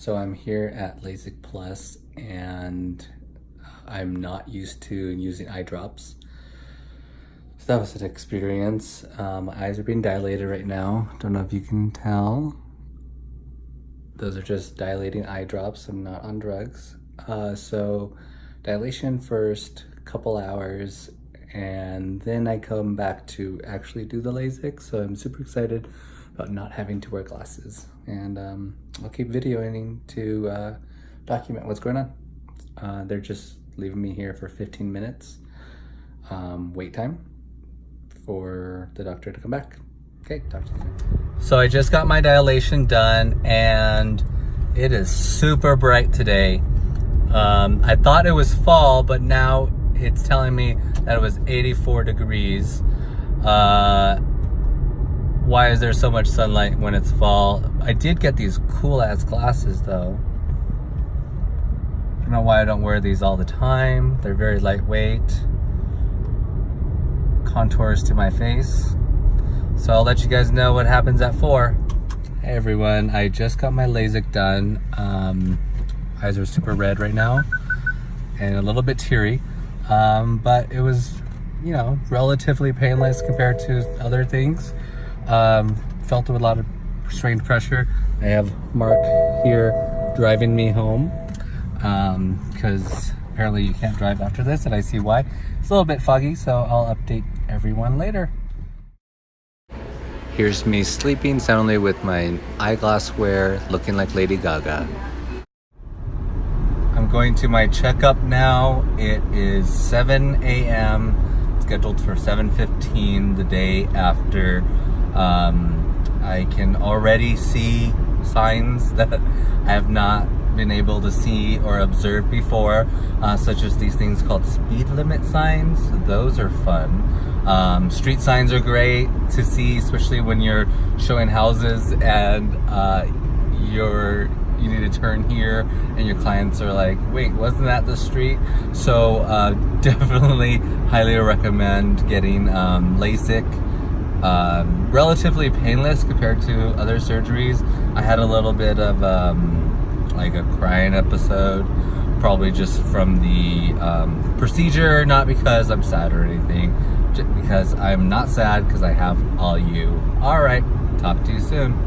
So I'm here at Lasik Plus, and I'm not used to using eye drops. So that was an experience. My eyes are being dilated right now. Don't know if you can tell. Those are just dilating eye drops. I'm not on drugs. So dilation first, couple hours, and then I come back to actually do the LASIK. So I'm super excited about not having to wear glasses. And I'll keep videoing to document what's going on. They're just leaving me here for 15 minutes wait time for the doctor to come back. Okay, talk to you soon. So I just got my dilation done, and it is super bright today. I thought it was fall, but now it's telling me that it was 84 degrees. Why is there so much sunlight when it's fall? I did get these cool ass glasses though. I don't know why I don't wear these all the time. They're very lightweight. Contours to my face. So I'll let you guys know what happens at 4. Hey everyone, I just got my LASIK done. Eyes are super red right now and a little bit teary. But it was, you know, relatively painless compared to other things. Felt a lot of restrained pressure. I have Mark here driving me home because apparently you can't drive after this, and I see why. It's a little bit foggy, so I'll update everyone later. Here's me sleeping soundly with my eyeglass wear, looking like Lady Gaga. I'm going to my checkup now. It is 7 a.m. scheduled for 7:15 the day after. I can already see signs that I have not been able to see or observe before, such as these things called speed limit signs. Those are fun. Street signs are great to see, especially when you're showing houses and you need to turn here and your clients are like, wait, wasn't that the street? So definitely highly recommend getting LASIK. Relatively painless compared to other surgeries. I had a little bit of like a crying episode, probably just from the procedure, not because I'm sad or anything, just because I'm not sad because I have all you. All right, talk to you soon.